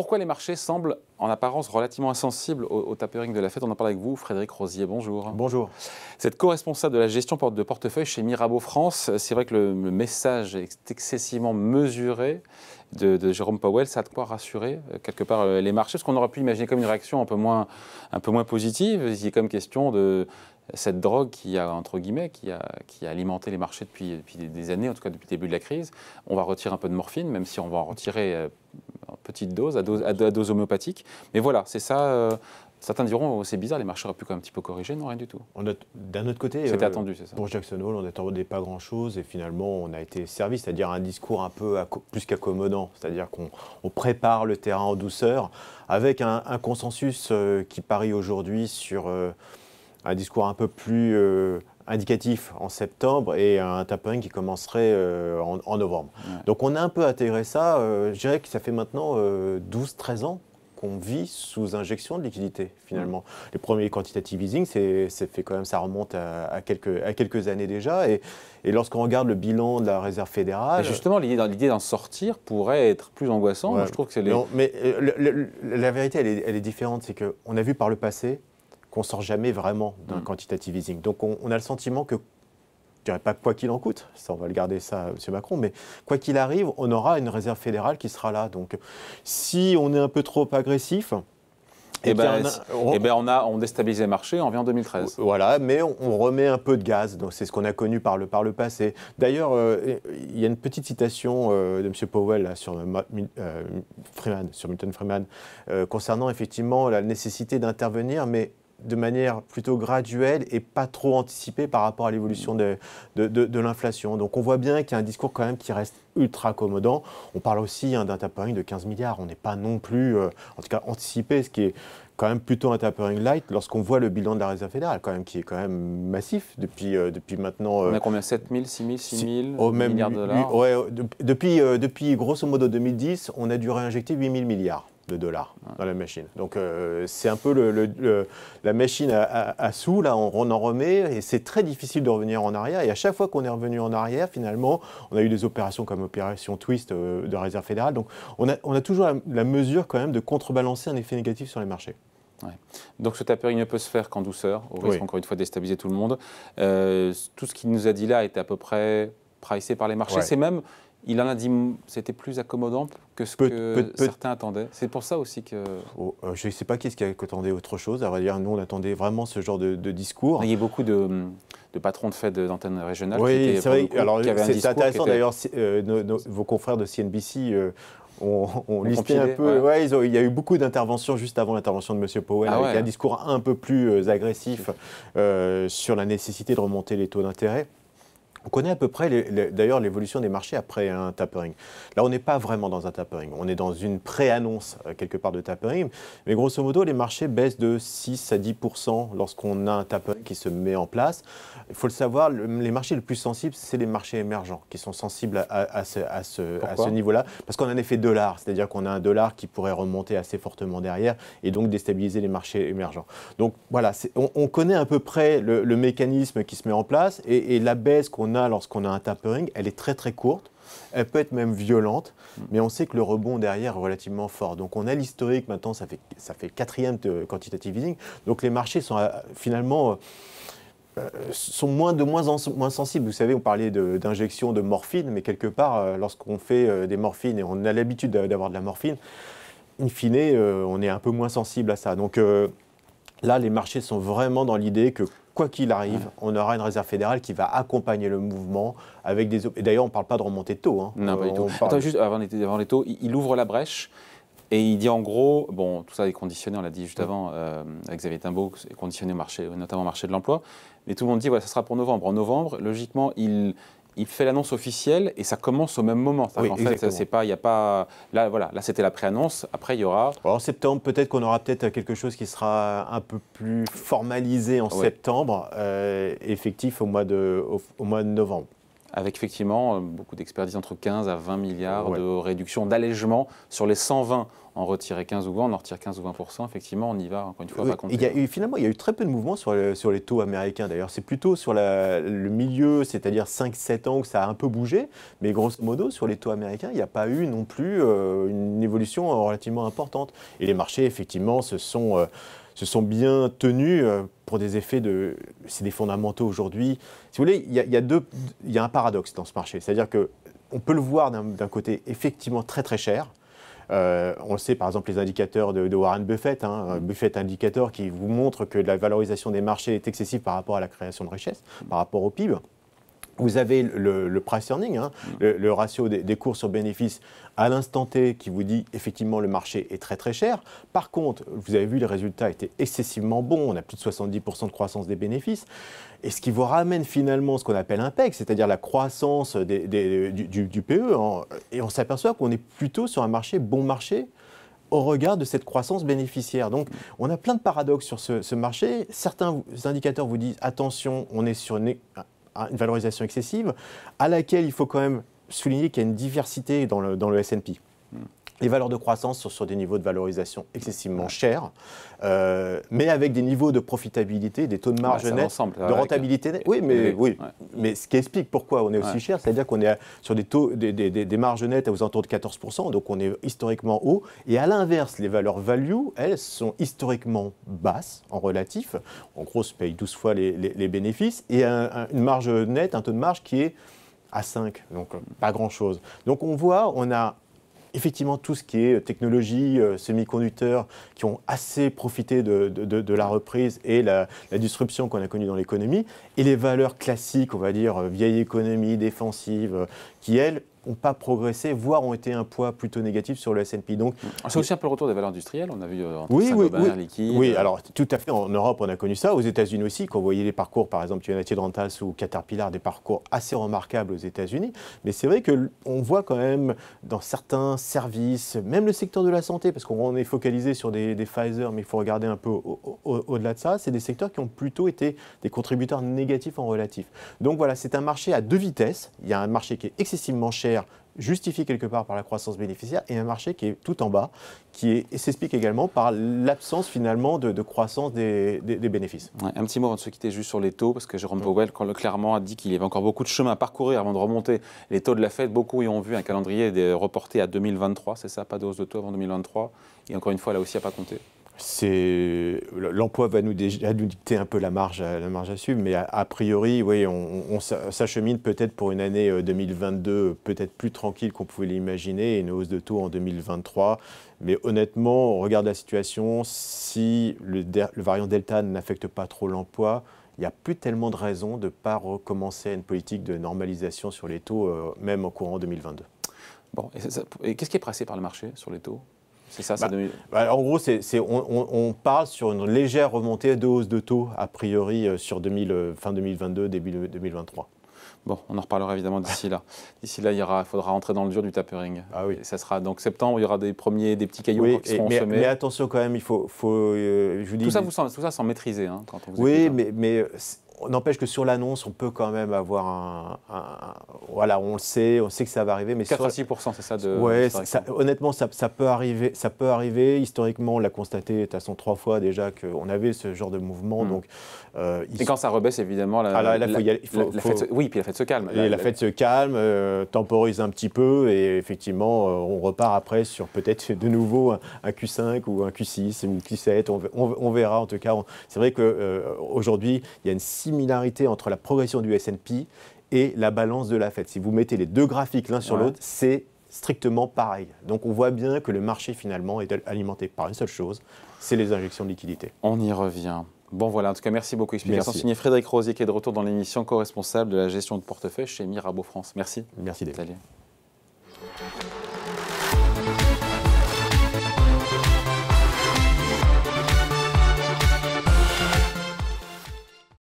pourquoi les marchés semblent en apparence relativement insensibles au tapering de la Fed? On en parle avec vous, Frédéric Rosier, bonjour. Bonjour. Vous êtes co-responsable de la gestion de portefeuille chez Mirabeau France. C'est vrai que le message est excessivement mesuré de Jérôme Powell. Ça a de quoi rassurer quelque part les marchés, parce qu'on aurait pu imaginer comme une réaction un peu moins positive. Il est comme question de cette drogue qui a, entre guillemets, qui a alimenté les marchés depuis des années, en tout cas depuis le début de la crise. On va retirer un peu de morphine, même si on va en retirer en petite dose, à dose homéopathique. Mais voilà, c'est ça. Certains diront, c'est bizarre, les marchés auraient pu quand même un petit peu corriger. Non, rien du tout. D'un autre côté, c'était attendu, c'est ça. Pour Jackson Hole, on n'attendait pas grand-chose et finalement, on a été servi, c'est-à-dire un discours un peu plus qu'accommodant, c'est-à-dire qu'on prépare le terrain en douceur avec un consensus qui parie aujourd'hui sur un discours un peu plus indicatif en septembre et un tapering qui commencerait en novembre. Ouais. Donc on a un peu intégré ça, je dirais que ça fait maintenant 12-13 ans qu'on vit sous injection de liquidité, finalement. Les premiers quantitative easing, ça remonte à quelques années déjà. Et lorsqu'on regarde le bilan de la Réserve fédérale... Et justement, l'idée d'en sortir pourrait être plus angoissant. Ouais. Je trouve que c'est Non, mais la vérité, elle est différente. C'est qu'on a vu par le passé qu'on ne sort jamais vraiment d'un quantitative easing. Donc on a le sentiment que, je ne dirais pas quoi qu'il en coûte, ça on va le garder ça, M. Macron, mais quoi qu'il arrive, on aura une réserve fédérale qui sera là. Donc si on est un peu trop agressif, on déstabilise les marchés, on vient en 2013. Voilà, mais on remet un peu de gaz. Donc c'est ce qu'on a connu par le passé. D'ailleurs, il y a une petite citation de M. Powell là, sur Milton Friedman, concernant effectivement la nécessité d'intervenir, mais de manière plutôt graduelle et pas trop anticipée par rapport à l'évolution de l'inflation. Donc on voit bien qu'il y a un discours quand même qui reste ultra accommodant. On parle aussi d'un tapering de 15 milliards. On n'est pas non plus, en tout cas anticipé, ce qui est quand même plutôt un tapering light lorsqu'on voit le bilan de la Réserve fédérale, quand même, qui est quand même massif depuis maintenant... On a combien? 7 000, 6 000, 6 000 milliards de dollars? Ouais, depuis grosso modo 2010, on a dû réinjecter 8 000 milliards de dollars dans la machine. Donc c'est un peu la machine à sous, là on en remet et c'est très difficile de revenir en arrière. Et à chaque fois qu'on est revenu en arrière, finalement, on a eu des opérations comme l'opération Twist de la Réserve fédérale. Donc on a toujours la mesure quand même de contrebalancer un effet négatif sur les marchés. Ouais. Donc ce tapering ne peut se faire qu'en douceur, au risque encore une fois de déstabiliser tout le monde. Tout ce qu'il nous a dit là était à peu près pricé par les marchés. Ouais. C'est même... Il en a dit c'était plus accommodant que ce que certains attendaient. C'est pour ça aussi que... je ne sais pas qui est-ce qui attendait autre chose. À vrai dire, nous, on attendait vraiment ce genre de discours. Il y a beaucoup de patrons de Fed d'antennes régionales qui c'est vrai. Alors, c'est intéressant d'ailleurs, vos confrères de CNBC ont listé un peu. Ouais. Il y a eu beaucoup d'interventions juste avant l'intervention de M. Powell, avec un discours un peu plus agressif sur la nécessité de remonter les taux d'intérêt. On connaît à peu près d'ailleurs l'évolution des marchés après un tapering. Là, on n'est pas vraiment dans un tapering. On est dans une pré-annonce quelque part de tapering. Mais grosso modo, les marchés baissent de 6 à 10% lorsqu'on a un tapering qui se met en place. Il faut le savoir, les marchés les plus sensibles, c'est les marchés émergents qui sont sensibles à ce niveau-là. Parce qu'on a un effet dollar, c'est-à-dire qu'on a un dollar qui pourrait remonter assez fortement derrière et donc déstabiliser les marchés émergents. Donc voilà, on connaît à peu près le mécanisme qui se met en place et la baisse qu'on a lorsqu'on a un tapering, elle est très très courte, elle peut être même violente, mais on sait que le rebond derrière est relativement fort. Donc on a l'historique maintenant, ça fait le 4e de quantitative easing, donc les marchés sont finalement sont moins sensibles. Vous savez, on parlait d'injection de morphine, mais quelque part, lorsqu'on fait des morphines et on a l'habitude d'avoir de la morphine, in fine, on est un peu moins sensible à ça. Donc là, les marchés sont vraiment dans l'idée que quoi qu'il arrive, on aura une réserve fédérale qui va accompagner le mouvement avec des... Et d'ailleurs, on ne parle pas de remontée de taux. Hein. Non, pas du tout. Attends, juste avant les taux, il ouvre la brèche et il dit en gros, bon, tout ça est conditionné, on l'a dit juste avant, avec Xavier Timbaud, est conditionné au marché, notamment au marché de l'emploi. Mais tout le monde dit, voilà, ça sera pour novembre. En novembre, logiquement, il fait l'annonce officielle et ça commence au même moment. Oui, en fait, c'est pas, il y a pas. Là, voilà, là c'était la pré-annonce. Après, il y aura. Alors, en septembre, peut-être qu'on aura quelque chose qui sera un peu plus formalisé en septembre, effectif au mois de novembre. Avec effectivement beaucoup d'experts disent entre 15 à 20 milliards de réduction, d'allègement sur les 120 en retirer 15 ou 20, on en retire 15 ou 20%, effectivement, on y va, encore une fois, oui, pas compter. Finalement, il y a eu très peu de mouvements sur les taux américains, d'ailleurs. C'est plutôt sur le milieu, c'est-à-dire 5-7 ans, que ça a un peu bougé. Mais grosso modo, sur les taux américains, il n'y a pas eu non plus une évolution relativement importante. Et les marchés, effectivement, se sont bien tenus pour des effets de... C'est des fondamentaux aujourd'hui. Si vous voulez, il y a un paradoxe dans ce marché. C'est-à-dire qu'on peut le voir d'un côté effectivement très très cher. On le sait, par exemple, les indicateurs de Warren Buffett, Buffett Indicator, qui vous montre que la valorisation des marchés est excessive par rapport à la création de richesse, par rapport au PIB. Vous avez le price earning, le ratio des cours sur bénéfices à l'instant T qui vous dit effectivement le marché est très très cher. Par contre, vous avez vu, les résultats étaient excessivement bons, on a plus de 70% de croissance des bénéfices. Et ce qui vous ramène finalement ce qu'on appelle un PEG, c'est-à-dire la croissance du PE. Et on s'aperçoit qu'on est plutôt sur un marché bon marché au regard de cette croissance bénéficiaire. Donc, on a plein de paradoxes sur ce marché. Certains indicateurs vous disent attention, on est sur une valorisation excessive, à laquelle il faut quand même souligner qu'il y a une diversité dans le S&P. Les valeurs de croissance sont sur des niveaux de valorisation excessivement chers, mais avec des niveaux de profitabilité, des taux de marge net, de rentabilité nette. Oui, mais ce qui explique pourquoi on est aussi cher, c'est-à-dire qu'on est sur des taux, des marges nettes aux alentours de 14%, donc on est historiquement haut. Et à l'inverse, les valeurs value, elles, sont historiquement basses en relatif. En gros, on se paye 12 fois les bénéfices, et une marge nette, un taux de marge qui est à 5, donc pas grand-chose. Donc on voit, on a effectivement tout ce qui est technologie, semi-conducteurs, qui ont assez profité de la reprise et la disruption qu'on a connue dans l'économie, et les valeurs classiques, on va dire vieille économie, défensive, qui elles n'ont pas progressé, voire ont été un poids plutôt négatif sur le S&P. Donc, c'est aussi un peu le retour des valeurs industrielles, on a vu Saint-Gobain, Liquide. Oui, alors tout à fait, en Europe on a connu ça, aux États-Unis aussi, quand vous voyez les parcours, par exemple United Rentals ou Caterpillar, des parcours assez remarquables aux États-Unis, mais c'est vrai qu'on voit quand même dans certains services, même le secteur de la santé, parce qu'on est focalisé sur des Pfizer, mais il faut regarder un peu au-delà de ça, c'est des secteurs qui ont plutôt été des contributeurs négatifs en relatif. Donc voilà, c'est un marché à deux vitesses, il y a un marché qui est excessivement cher, justifié quelque part par la croissance bénéficiaire, et un marché qui est tout en bas, qui s'explique également par l'absence finalement de croissance des bénéfices. Ouais, un petit mot avant de se quitter juste sur les taux, parce que Jérôme Powell clairement a dit qu'il y avait encore beaucoup de chemin à parcourir avant de remonter les taux de la Fed. Beaucoup y ont vu un calendrier reporté à 2023, c'est ça, pas de hausse de taux avant 2023, et encore une fois là aussi à pas compter. L'emploi va nous dicter un peu la marge à suivre, mais a priori, oui, on s'achemine peut-être pour une année 2022 peut-être plus tranquille qu'on pouvait l'imaginer, et une hausse de taux en 2023. Mais honnêtement, on regarde la situation, si le variant Delta n'affecte pas trop l'emploi, il n'y a plus tellement de raisons de ne pas recommencer une politique de normalisation sur les taux, même en courant 2022. Et qu'est-ce qui est pressé par le marché sur les taux ? C'est ça, en gros, on parle sur une légère remontée de hausse de taux, a priori, sur fin 2022, début 2023. Bon, on en reparlera évidemment d'ici là. D'ici là, il faudra rentrer dans le dur du tapering. Ah oui. Et ça sera donc septembre, il y aura des petits cailloux qui seront semés. Mais attention quand même, je vous dis... Tout ça sans maîtriser, quand on vous écoute. Oui, mais n'empêche que sur l'annonce, on peut quand même avoir voilà, on le sait que ça va arriver. Mais 4 à 6%, c'est ça honnêtement, ça peut arriver. Historiquement, on l'a constaté de toute façon 3 fois déjà qu'on avait ce genre de mouvement. Donc, et quand ça rebaisse, évidemment, puis la Fed se calme. La Fed se calme, temporise un petit peu, et effectivement, on repart après sur peut-être de nouveau un Q5 ou un Q6 ou Q7. On verra en tout cas. C'est vrai qu'aujourd'hui, il y a une similarité entre la progression du S&P et la balance de la Fed. Si vous mettez les deux graphiques l'un sur l'autre, c'est strictement pareil. Donc on voit bien que le marché finalement est alimenté par une seule chose, c'est les injections de liquidités. On y revient. Bon voilà, en tout cas merci beaucoup. Explication signée Frédéric Rosier qui est de retour dans l'émission, co-responsable de la gestion de portefeuille chez Mirabeau France. Merci. Merci David. Salut.